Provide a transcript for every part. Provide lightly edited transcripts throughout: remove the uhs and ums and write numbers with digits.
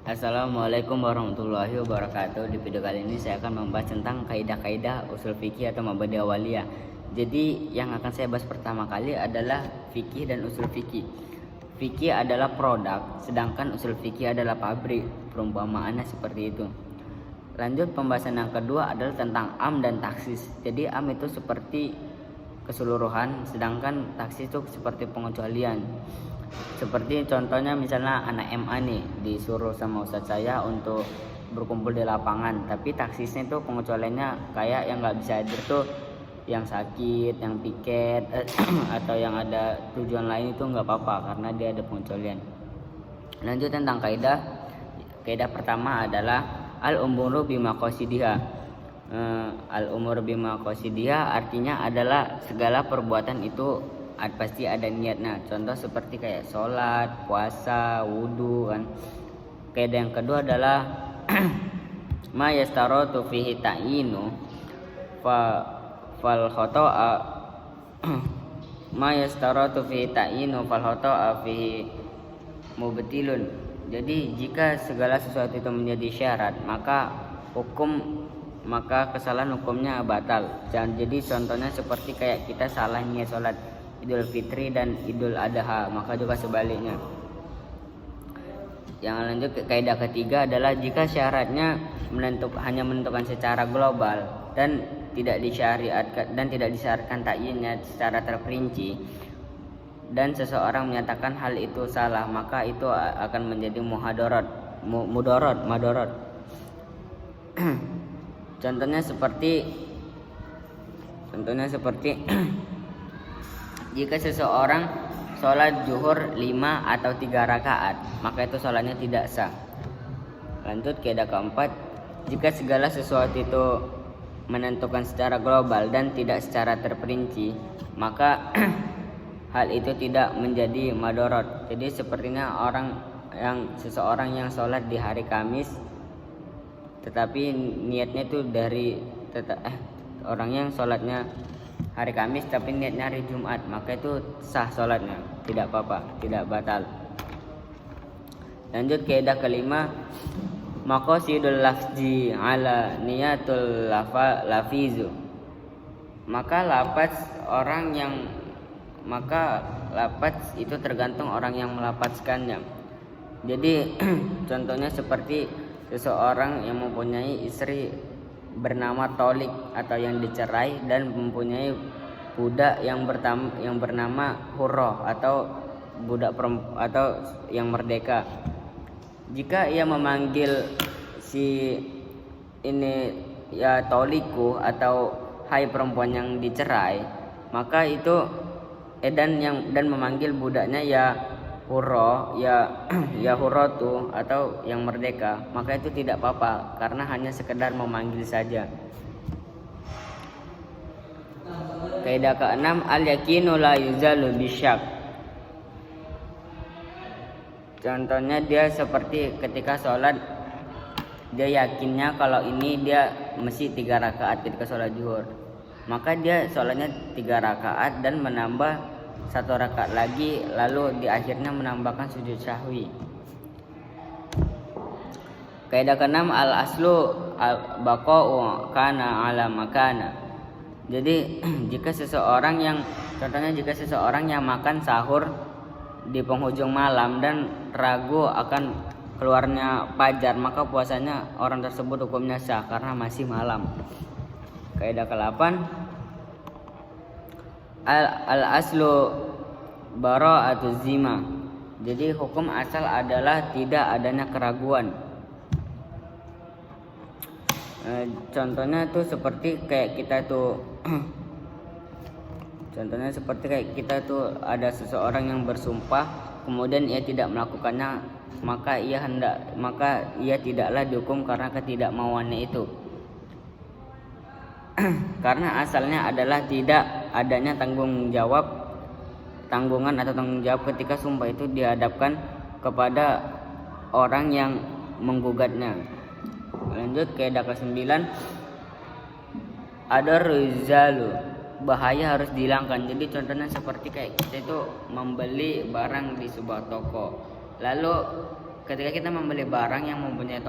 Assalamualaikum warahmatullahi wabarakatuh. Di video kali ini saya akan membahas tentang kaidah-kaidah usul fikih atau mabadi awaliyah. Jadi yang akan saya bahas pertama kali adalah fikih dan usul fikih. Fikih adalah produk, sedangkan usul fikih adalah pabrik. Perumpamaannya seperti itu. Lanjut, pembahasan yang kedua adalah tentang am dan taksis. Jadi am itu seperti keseluruhan, sedangkan taksis itu seperti pengecualian. Seperti contohnya misalnya anak MA nih disuruh sama ustadz saya untuk berkumpul di lapangan, tapi taksisnya itu pengecualiannya kayak yang nggak bisa hadir tuh yang sakit, yang piket atau yang ada tujuan lain itu nggak apa-apa karena dia ada pengecualian. Lanjut tentang kaidah pertama adalah al-umuru bima qasidiha. Al-umur bima qasidiha artinya adalah segala perbuatan itu pasti ada niatnya. Contoh seperti kayak sholat, puasa, wudhu kan. Kaidah yang kedua adalah ma yastaratu fihi ta'inu fal khata'a ma yastaratu fihi ta'inu fal khata'a fihi mubtilun. Jadi jika segala sesuatu itu menjadi syarat, maka kesalahan hukumnya batal. Jadi contohnya seperti kayak kita salah niat sholat Idul Fitri dan Idul Adha, maka juga sebaliknya. Yang lanjut ke kaidah ketiga adalah jika syaratnya hanya menentukan secara global dan tidak disyaratkan takyinnya secara terperinci, dan seseorang menyatakan hal itu salah, maka itu akan menjadi madorot. Contohnya seperti jika seseorang sholat zuhur 5 atau 3 rakaat, maka itu sholatnya tidak sah. Lanjut kaidah keempat, jika segala sesuatu itu menentukan secara global dan tidak secara terperinci, maka hal itu tidak menjadi madorot. Jadi sepertinya seseorang yang sholat di hari Kamis, tetapi niatnya itu orang yang sholatnya hari Kamis tapi niatnya hari Jumat, maka itu sah sholatnya, tidak apa-apa, tidak batal. Lanjut kaidah kelima, maqasidul lafzi ala niyatul lafizu. Maka lafaz itu tergantung orang yang melafazkannya. Jadi contohnya seperti seseorang yang mempunyai istri bernama Tolik atau yang dicerai dan mempunyai budak yang bernama Hurroh atau budak atau yang merdeka. Jika ia memanggil si ini ya Toliku atau hai perempuan yang dicerai, maka itu dan memanggil budaknya ya Hurroh, ya Hurrotu atau yang merdeka, maka itu tidak apa-apa karena hanya sekedar memanggil saja. Kaidah keenam, al-yakinu la yuzalu bisyak. Contohnya dia seperti ketika sholat, dia yakinnya kalau ini dia mesti 3 rakaat ketika sholat zuhur, maka dia sholatnya 3 rakaat dan menambah 1 rakaat lagi, lalu di akhirnya menambahkan sujud sahwi. Kaidah keenam, al aslu al baqa'u kana ala makana. Jadi jika seseorang yang makan sahur di penghujung malam dan ragu akan keluarnya fajar, maka puasanya orang tersebut hukumnya sah karena masih malam. Kaidah ke-8, al aslu bara'atuz zimma. Jadi hukum asal adalah tidak adanya keraguan. Contohnya tuh seperti kayak kita tuh ada seseorang yang bersumpah kemudian ia tidak melakukannya, maka ia tidaklah dihukum karena ketidakmauannya itu. Karena asalnya adalah tidak adanya tanggungan atau tanggung jawab ketika sumpah itu dihadapkan kepada orang yang menggugatnya. Lanjut kaidah ke-9, ada rizalu, bahaya harus dihilangkan. Jadi contohnya seperti kayak kita itu membeli barang di sebuah toko, lalu ketika kita membeli barang yang mempunyai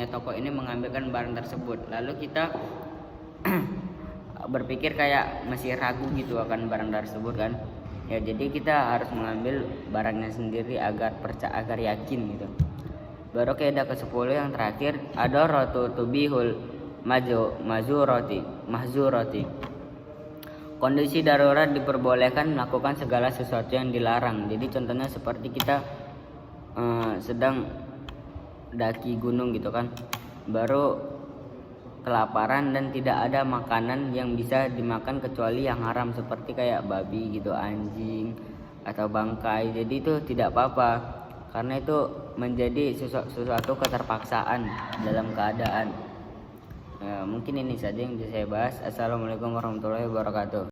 toko ini mengambilkan barang tersebut, lalu kita berpikir kayak masih ragu gitu akan barang tersebut kan. Ya jadi kita harus mengambil barangnya sendiri agar yakin gitu. Baru kaidah ke-10 yang terakhir, adaratu tubihul mahzurati. Kondisi darurat diperbolehkan melakukan segala sesuatu yang dilarang. Jadi contohnya seperti kita sedang daki gunung gitu kan, baru kelaparan dan tidak ada makanan yang bisa dimakan kecuali yang haram seperti kayak babi gitu, anjing atau bangkai. Jadi itu tidak apa-apa karena itu menjadi sesuatu keterpaksaan dalam keadaan. Mungkin ini saja yang bisa saya bahas. Assalamualaikum warahmatullahi wabarakatuh.